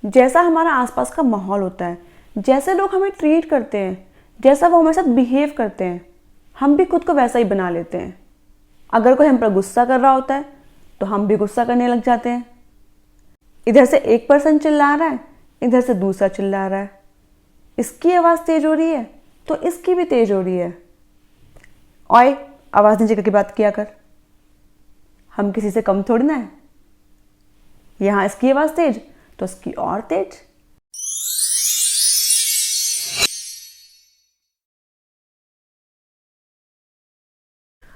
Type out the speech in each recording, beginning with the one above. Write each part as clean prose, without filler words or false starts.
जैसा हमारा आसपास का माहौल होता है, जैसे लोग हमें ट्रीट करते हैं, जैसा वो हमारे साथ बिहेव करते हैं, हम भी खुद को वैसा ही बना लेते हैं। अगर कोई हम पर गुस्सा कर रहा होता है तो हम भी गुस्सा करने लग जाते हैं। इधर से एक पर्सन चिल्ला रहा है, इधर से दूसरा चिल्ला रहा है। इसकी आवाज़ तेज हो रही है तो इसकी भी तेज हो रही है। ओए, आवाज़ नीचे करके बात किया कर। हम किसी से कम थोड़ी ना है। यहाँ इसकी आवाज़ तेज तो इसकी और तेज।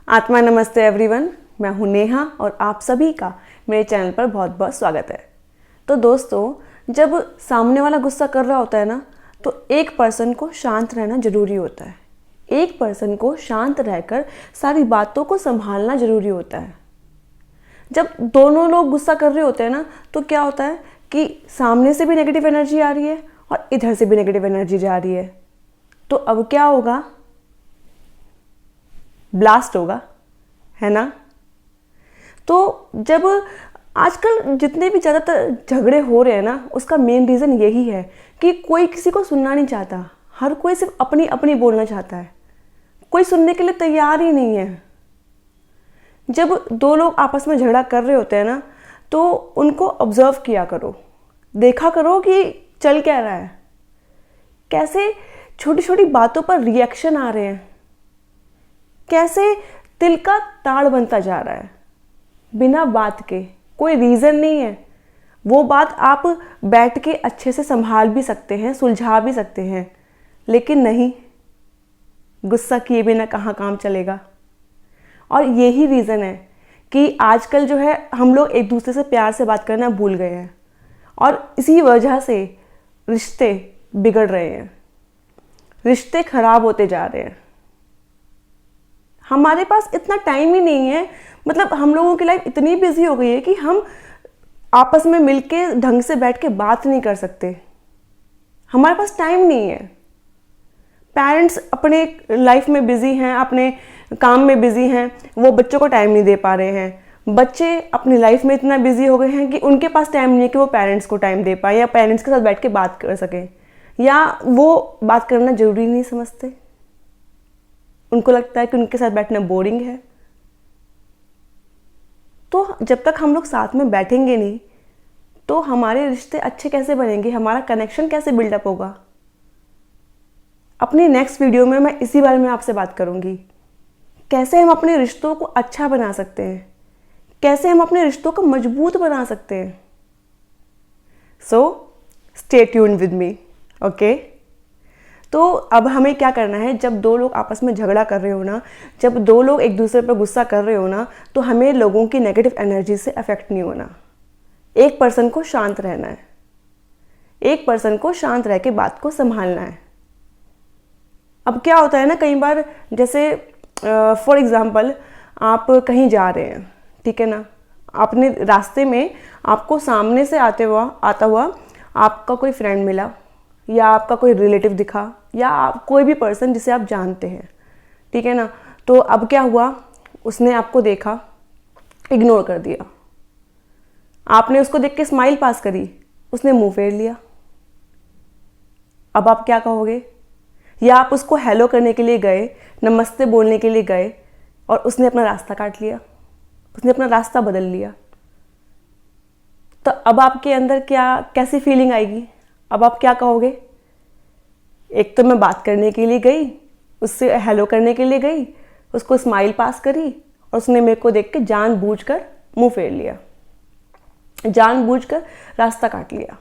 आत्मा नमस्ते एवरीवन, मैं हूँ नेहा और आप सभी का मेरे चैनल पर बहुत बहुत स्वागत है। तो दोस्तों, जब सामने वाला गुस्सा कर रहा होता है ना, तो एक पर्सन को शांत रहना ज़रूरी होता है। एक पर्सन को शांत रहकर सारी बातों को संभालना ज़रूरी होता है। जब दोनों लोग गुस्सा कर रहे होते हैं ना, तो क्या होता है कि सामने से भी नेगेटिव एनर्जी आ रही है और इधर से भी नेगेटिव एनर्जी जा रही है। तो अब क्या होगा? ब्लास्ट होगा, है ना। तो जब आजकल जितने भी ज़्यादातर झगड़े हो रहे हैं ना, उसका मेन रीज़न यही है कि कोई किसी को सुनना नहीं चाहता। हर कोई सिर्फ अपनी अपनी बोलना चाहता है, कोई सुनने के लिए तैयार ही नहीं है। जब दो लोग आपस में झगड़ा कर रहे होते हैं ना, तो उनको ऑब्जर्व किया करो, देखा करो कि चल क्या रहा है, कैसे छोटी छोटी बातों पर रिएक्शन आ रहे हैं, कैसे तिल का ताड़ बनता जा रहा है बिना बात के। कोई रीज़न नहीं है। वो बात आप बैठ के अच्छे से संभाल भी सकते हैं, सुलझा भी सकते हैं, लेकिन नहीं, गुस्सा किए बिना कहाँ काम चलेगा। और यही रीज़न है कि आजकल जो है हम लोग एक दूसरे से प्यार से बात करना भूल गए हैं और इसी वजह से रिश्ते बिगड़ रहे हैं, रिश्ते खराब होते जा रहे हैं। हमारे पास इतना टाइम ही नहीं है, मतलब हम लोगों की लाइफ इतनी बिजी हो गई है कि हम आपस में मिलके ढंग से बैठ के बात नहीं कर सकते। हमारे पास टाइम नहीं है। पेरेंट्स अपने लाइफ में बिजी हैं, अपने काम में बिजी हैं, वो बच्चों को टाइम नहीं दे पा रहे हैं। बच्चे अपनी लाइफ में इतना बिजी हो गए हैं कि उनके पास टाइम नहीं है कि वो पेरेंट्स को टाइम दे पाए या पेरेंट्स के साथ बैठ के बात कर सकें, या वो बात करना जरूरी नहीं समझते। उनको लगता है कि उनके साथ बैठना बोरिंग है। तो जब तक हम लोग साथ में बैठेंगे नहीं, तो हमारे रिश्ते अच्छे कैसे बनेंगे, हमारा कनेक्शन कैसे बिल्डअप होगा। अपनी नेक्स्ट वीडियो में मैं इसी बारे में आपसे बात करूंगी, कैसे हम अपने रिश्तों को अच्छा बना सकते हैं, कैसे हम अपने रिश्तों को मजबूत बना सकते हैं। So stay tuned with me, okay. तो अब हमें क्या करना है, जब दो लोग आपस में झगड़ा कर रहे हो ना, जब दो लोग एक दूसरे पर गुस्सा कर रहे हो ना, तो हमें लोगों की नेगेटिव एनर्जी से अफेक्ट नहीं होना। एक पर्सन को शांत रहना है, एक पर्सन को शांत रह के बात को संभालना है। अब क्या होता है ना, कई बार जैसे फॉर एग्जांपल आप कहीं जा रहे हैं, ठीक है ना, अपने रास्ते में आपको सामने से आता हुआ आपका कोई फ्रेंड मिला, या आपका कोई रिलेटिव दिखा, या आप कोई भी पर्सन जिसे आप जानते हैं, ठीक है ना। तो अब क्या हुआ, उसने आपको देखा, इग्नोर कर दिया। आपने उसको देख के स्माइल पास करी, उसने मुंह फेर लिया। अब आप क्या कहोगे? या आप उसको हेलो करने के लिए गए, नमस्ते बोलने के लिए गए, और उसने अपना रास्ता काट लिया, उसने अपना रास्ता बदल लिया। तो अब आपके अंदर कैसी फीलिंग आएगी? अब आप क्या कहोगे? एक तो मैं बात करने के लिए गई, उससे हेलो करने के लिए गई, उसको स्माइल पास करी, और उसने मेरे को देख के जानबूझकर मुंह फेर लिया, जानबूझकर रास्ता काट लिया।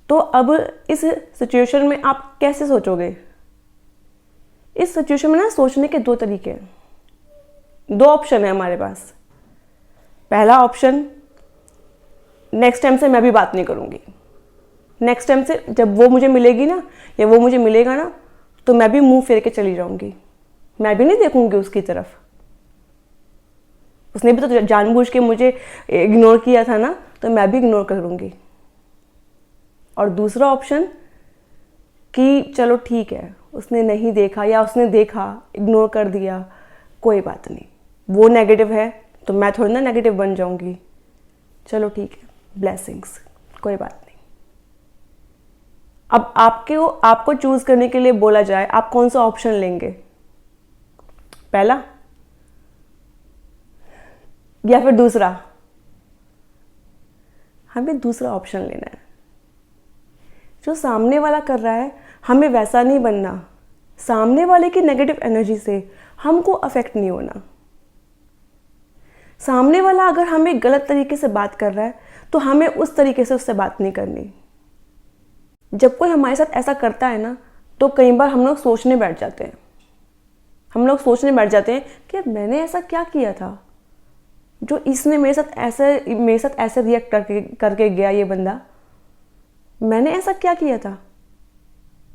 तो अब इस सिचुएशन में आप कैसे सोचोगे? इस सिचुएशन में ना सोचने के दो तरीके हैं, दो ऑप्शन है हमारे पास। पहला ऑप्शन, नेक्स्ट टाइम से मैं भी बात नहीं करूंगी। नेक्स्ट टाइम से जब वो मुझे मिलेगी ना, या वो मुझे मिलेगा ना, तो मैं भी मुंह फेर के चली जाऊंगी, मैं भी नहीं देखूंगी उसकी तरफ। उसने भी तो जानबूझ के मुझे इग्नोर किया था ना, तो मैं भी इग्नोर करूंगी। और दूसरा ऑप्शन कि चलो ठीक है, उसने नहीं देखा या उसने देखा, इग्नोर कर दिया, कोई बात नहीं, वो नेगेटिव है तो मैं थोड़ी ना नेगेटिव बन जाऊंगी। चलो ठीक है, ब्लेसिंग्स, कोई बात नहीं। अब आपको चूज करने के लिए बोला जाए, आप कौन सा ऑप्शन लेंगे? पहला या फिर दूसरा? हमें दूसरा ऑप्शन लेना है। जो सामने वाला कर रहा है हमें वैसा नहीं बनना। सामने वाले की नेगेटिव एनर्जी से हमको अफेक्ट नहीं होना। सामने वाला अगर हमें गलत तरीके से बात कर रहा है तो हमें उस तरीके से उससे बात नहीं करनी। जब कोई हमारे साथ ऐसा करता है ना, तो कई बार हम लोग सोचने बैठ जाते हैं। कि यार मैंने ऐसा क्या किया था जो इसने मेरे साथ ऐसे रिएक्ट करके गया। ये बंदा, मैंने ऐसा क्या किया था?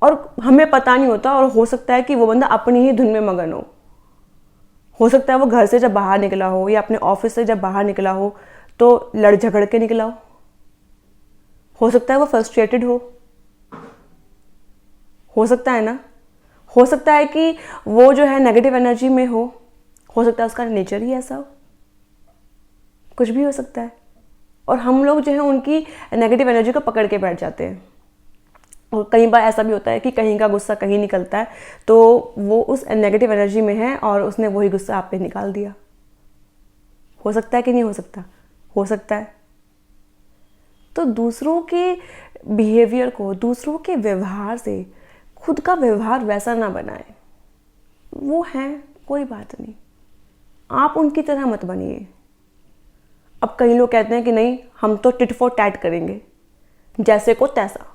और हमें पता नहीं होता, और हो सकता है कि वो बंदा अपनी ही धुन में मगन हो सकता है वो घर से जब बाहर निकला हो या अपने ऑफिस से जब बाहर निकला हो तो लड़ झगड़ के निकला हो सकता है वो फ्रस्ट्रेटेड हो सकता है ना। हो सकता है कि वो जो है नेगेटिव एनर्जी में हो सकता है उसका नेचर ही ऐसा हो, कुछ भी हो सकता है। और हम लोग जो है उनकी नेगेटिव एनर्जी को पकड़ के बैठ जाते हैं। और कई बार ऐसा भी होता है कि कहीं का गुस्सा कहीं निकलता है, तो वो उस नेगेटिव एनर्जी में है और उसने वही गुस्सा आप पे निकाल दिया। हो सकता है कि नहीं हो सकता? हो सकता है। तो दूसरों के बिहेवियर को, दूसरों के व्यवहार से खुद का व्यवहार वैसा ना बनाए। वो है, कोई बात नहीं, आप उनकी तरह मत बनिए। अब कई लोग कहते हैं कि नहीं, हम तो टिट फॉर टैट करेंगे, जैसे को तैसा,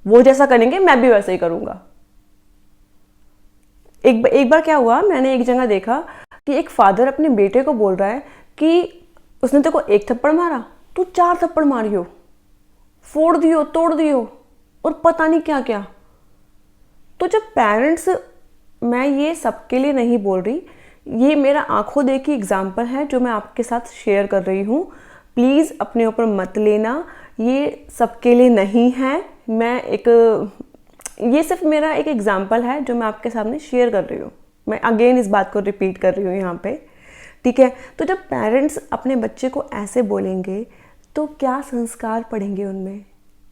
वो जैसा करेंगे मैं भी वैसे ही करूंगा। एक बार क्या हुआ, मैंने एक जगह देखा कि एक फादर अपने बेटे को बोल रहा है कि उसने तेरे को एक थप्पड़ मारा, तू 4 थप्पड़ मारी हो, फोड़ दियो, तोड़ दियो, और पता नहीं क्या क्या। तो जब पेरेंट्स, मैं ये सबके लिए नहीं बोल रही, ये मेरा आंखों देखी एग्जाम्पल है जो मैं आपके साथ शेयर कर रही हूँ। प्लीज़ अपने ऊपर मत लेना, ये सबके लिए नहीं है। ये सिर्फ मेरा एक एग्जाम्पल है जो मैं आपके सामने शेयर कर रही हूँ। मैं अगेन इस बात को रिपीट कर रही हूँ यहाँ पे, ठीक है। तो जब पेरेंट्स अपने बच्चे को ऐसे बोलेंगे तो क्या संस्कार पड़ेंगे उनमें,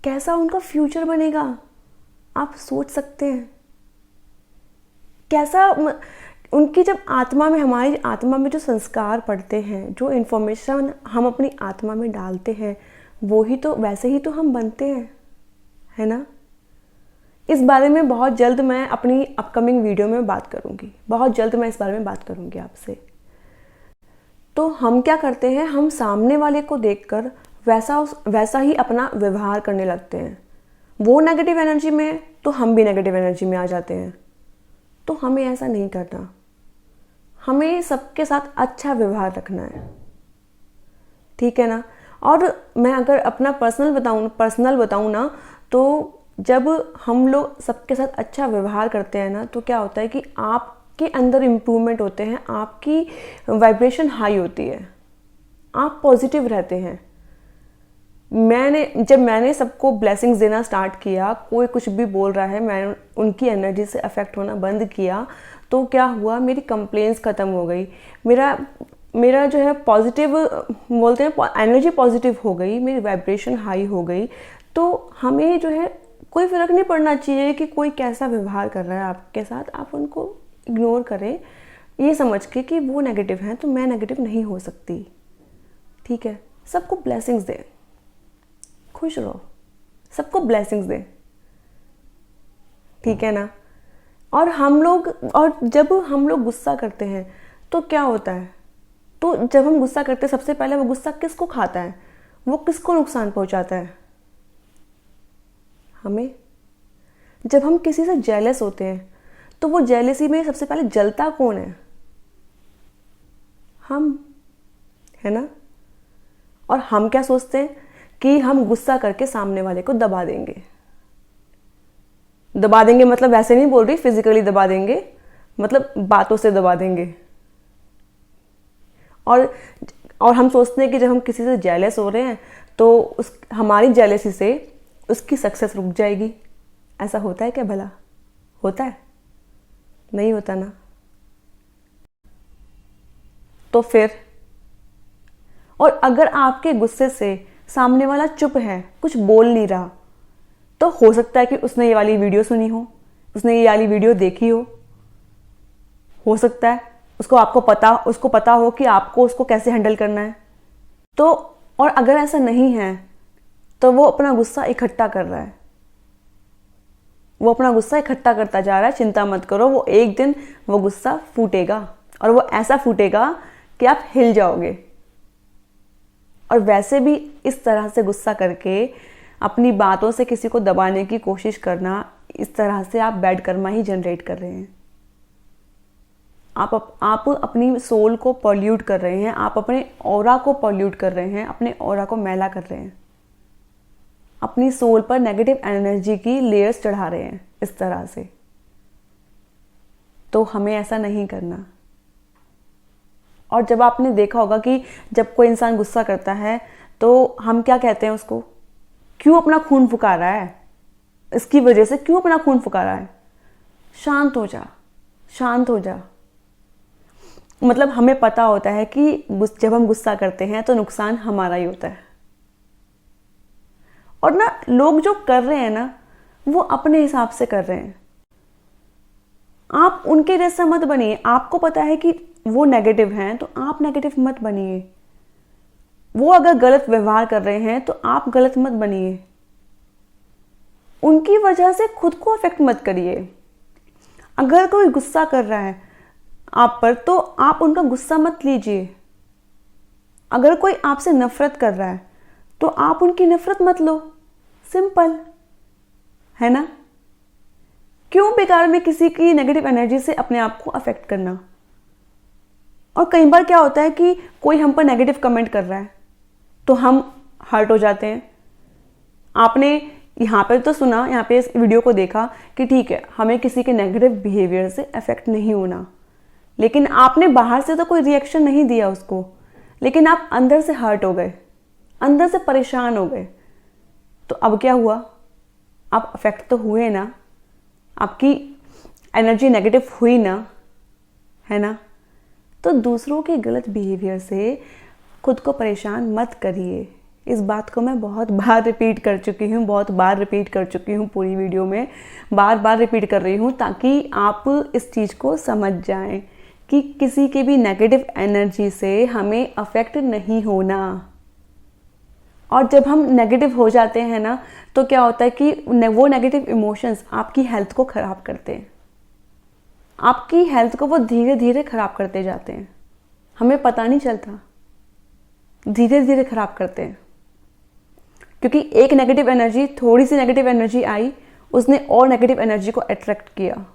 कैसा उनका फ्यूचर बनेगा, आप सोच सकते हैं। कैसा उनकी जब आत्मा में, हमारी आत्मा में जो संस्कार पड़ते हैं, जो इन्फॉर्मेशन हम अपनी आत्मा में डालते हैं, वो ही तो, वैसे ही तो हम बनते हैं, है ना। इस बारे में बहुत जल्द मैं अपनी अपकमिंग वीडियो में बात करूंगी, बहुत जल्द मैं इस बारे में बात करूंगी आपसे। तो हम क्या करते हैं, हम सामने वाले को देखकर वैसा ही अपना व्यवहार करने लगते हैं। वो नेगेटिव एनर्जी में है तो हम भी नेगेटिव एनर्जी में आ जाते हैं। तो हमें ऐसा नहीं करना, हमें सबके साथ अच्छा व्यवहार रखना है, ठीक है ना। और मैं अगर अपना पर्सनल बताऊं ना, तो जब हम लोग सबके साथ अच्छा व्यवहार करते हैं ना, तो क्या होता है कि आपके अंदर इम्प्रूवमेंट होते हैं, आपकी वाइब्रेशन हाई होती है, आप पॉजिटिव रहते हैं। जब मैंने सबको ब्लेसिंग्स देना स्टार्ट किया, कोई कुछ भी बोल रहा है, मैंने उनकी एनर्जी से अफेक्ट होना बंद किया, तो क्या हुआ, मेरी कंप्लेंट्स ख़त्म हो गई। मेरा जो है पॉजिटिव, बोलते हैं एनर्जी पॉजिटिव हो गई, मेरी वाइब्रेशन हाई हो गई। तो हमें जो है कोई फ़र्क नहीं पड़ना चाहिए कि कोई कैसा व्यवहार कर रहा है आपके साथ, आप उनको इग्नोर करें, ये समझ के कि वो नेगेटिव हैं तो मैं नेगेटिव नहीं हो सकती, ठीक है। सबको ब्लेसिंग्स दें, खुश रहो, सबको ब्लेसिंग्स दें, ठीक है ना। और जब हम लोग गुस्सा करते हैं तो क्या होता है, तो जब हम गुस्सा करते हैं, सबसे पहले वो गुस्सा किसको खाता है, वो किसको नुकसान पहुंचाता है, हमें। जब हम किसी से जेलस होते हैं तो वो जेलसी में सबसे पहले जलता कौन है, हम, है ना। और हम क्या सोचते हैं कि हम गुस्सा करके सामने वाले को दबा देंगे। मतलब वैसे नहीं बोल रही, फिजिकली दबा देंगे, मतलब बातों से दबा देंगे। और हम सोचते हैं कि जब हम किसी से जेलस हो रहे हैं तो हमारी जेलसी से उसकी सक्सेस रुक जाएगी। ऐसा होता है क्या भला? होता है? नहीं होता ना। तो फिर, और अगर आपके गुस्से से सामने वाला चुप है, कुछ बोल नहीं रहा, तो हो सकता है कि उसने ये वाली वीडियो सुनी हो, उसने ये वाली वीडियो देखी हो सकता है उसको पता हो कि आपको उसको कैसे हैंडल करना है। तो और अगर ऐसा नहीं है तो वो अपना गुस्सा इकट्ठा कर रहा है, वो अपना गुस्सा इकट्ठा करता जा रहा है। चिंता मत करो, वो एक दिन वो गुस्सा फूटेगा, और वो ऐसा फूटेगा कि आप हिल जाओगे। और वैसे भी इस तरह से गुस्सा करके अपनी बातों से किसी को दबाने की कोशिश करना, इस तरह से आप बैड कर्मा ही जनरेट कर रहे हैं। आप अपनी सोल को पॉल्यूट कर रहे हैं, आप अपने ऑरा को पॉल्यूट कर रहे हैं, अपने ऑरा को मैला कर रहे हैं, अपनी सोल पर नेगेटिव एनर्जी की लेयर्स चढ़ा रहे हैं इस तरह से। तो हमें ऐसा नहीं करना। और जब आपने देखा होगा कि जब कोई इंसान गुस्सा करता है तो हम क्या कहते हैं उसको, क्यों अपना खून फुका रहा है, इसकी वजह से क्यों अपना खून फुका रहा है, शांत हो जा, शांत हो जा। मतलब हमें पता होता है कि जब हम गुस्सा करते हैं तो नुकसान हमारा ही होता है। और ना लोग जो कर रहे हैं ना वो अपने हिसाब से कर रहे हैं, आप उनके जैसा मत बनिए। आपको पता है कि वो नेगेटिव हैं तो आप नेगेटिव मत बनिए। वो अगर गलत व्यवहार कर रहे हैं तो आप गलत मत बनिए। उनकी वजह से खुद को अफेक्ट मत करिए। अगर कोई गुस्सा कर रहा है आप पर तो आप उनका गुस्सा मत लीजिए। अगर कोई आपसे नफरत कर रहा है तो आप उनकी नफरत मत लो। सिंपल है ना। क्यों बेकार में किसी की नेगेटिव एनर्जी से अपने आप को अफेक्ट करना। और कई बार क्या होता है कि कोई हम पर नेगेटिव कमेंट कर रहा है तो हम हर्ट हो जाते हैं। आपने यहाँ पे तो सुना, यहाँ पे इस वीडियो को देखा कि ठीक है हमें किसी के नेगेटिव बिहेवियर से अफेक्ट नहीं होना, लेकिन आपने बाहर से तो कोई रिएक्शन नहीं दिया उसको, लेकिन आप अंदर से हर्ट हो गए, अंदर से परेशान हो गए। तो अब क्या हुआ, आप अफेक्ट तो हुए ना, आपकी एनर्जी नेगेटिव हुई ना, है ना। तो दूसरों के गलत बिहेवियर से खुद को परेशान मत करिए। इस बात को मैं बहुत बार रिपीट कर चुकी हूँ, बहुत बार रिपीट कर चुकी हूँ, पूरी वीडियो में बार बार रिपीट कर रही हूँ ताकि आप इस चीज़ को समझ जाएं कि किसी के भी नेगेटिव एनर्जी से हमें अफेक्ट नहीं होना। और जब हम नेगेटिव हो जाते हैं ना तो क्या होता है कि वो नेगेटिव इमोशंस आपकी हेल्थ को ख़राब करते हैं, आपकी हेल्थ को वो धीरे धीरे ख़राब करते जाते हैं, हमें पता नहीं चलता, धीरे धीरे ख़राब करते हैं। क्योंकि एक नेगेटिव एनर्जी, थोड़ी सी नेगेटिव एनर्जी आई, उसने और नेगेटिव एनर्जी को अट्रैक्ट किया,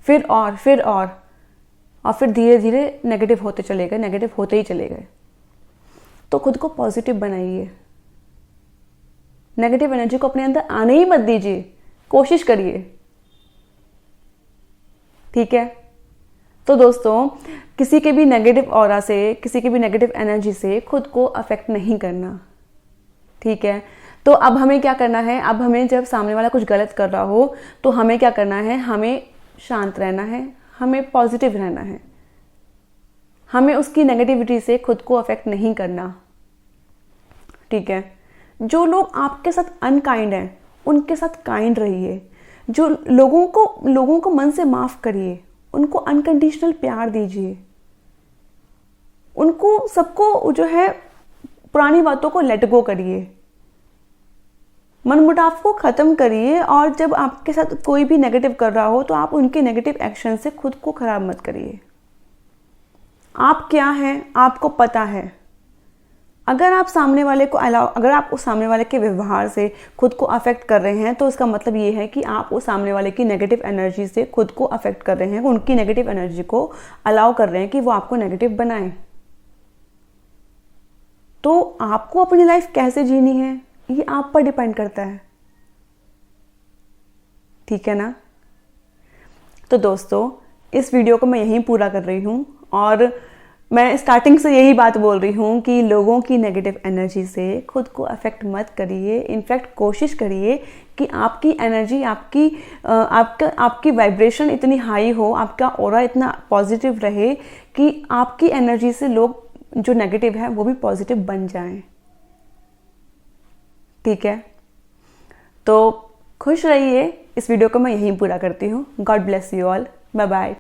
फिर फिर धीरे धीरे नेगेटिव होते चले गए, नेगेटिव होते ही चले गए। तो खुद को पॉजिटिव बनाइए, नेगेटिव एनर्जी को अपने अंदर आने ही मत दीजिए, कोशिश करिए, ठीक है। तो दोस्तों किसी के भी नेगेटिव ऑरा से, किसी की भी नेगेटिव एनर्जी से खुद को अफेक्ट नहीं करना, ठीक है। तो अब हमें क्या करना है, अब हमें जब सामने वाला कुछ गलत कर रहा हो तो हमें क्या करना है, हमें शांत रहना है, हमें पॉजिटिव रहना है, हमें उसकी नेगेटिविटी से खुद को अफेक्ट नहीं करना, ठीक है। जो लोग आपके साथ अनकाइंड हैं उनके साथ काइंड रहिए। जो लोगों को मन से माफ़ करिए, उनको अनकंडीशनल प्यार दीजिए, उनको सबको जो है पुरानी बातों को लेट गो करिए, मनमुटाव को ख़त्म करिए। और जब आपके साथ कोई भी नेगेटिव कर रहा हो तो आप उनके नेगेटिव एक्शन से खुद को ख़राब मत करिए। आप क्या हैं आपको पता है। अगर आप सामने वाले को अगर आप उस सामने वाले के व्यवहार से खुद को अफेक्ट कर रहे हैं तो इसका मतलब ये है कि आप उस सामने वाले की नेगेटिव एनर्जी से खुद को अफेक्ट कर रहे हैं, उनकी नेगेटिव एनर्जी को अलाउ कर रहे हैं कि वो आपको नेगेटिव बनाएं। तो आपको अपनी लाइफ कैसे जीनी है ये आप पर डिपेंड करता है, ठीक है ना। तो दोस्तों इस वीडियो को मैं यहीं पूरा कर रही हूँ और मैं स्टार्टिंग से यही बात बोल रही हूँ कि लोगों की नेगेटिव एनर्जी से खुद को अफेक्ट मत करिए। इनफैक्ट कोशिश करिए कि आपकी एनर्जी, आपकी वाइब्रेशन इतनी हाई हो, आपका ऑरा इतना पॉजिटिव रहे कि आपकी एनर्जी से लोग जो नेगेटिव है वो भी पॉजिटिव बन जाएं। ठीक है, तो खुश रहिए। इस वीडियो को मैं यहीं पूरा करती हूँ। God bless you all. Bye bye.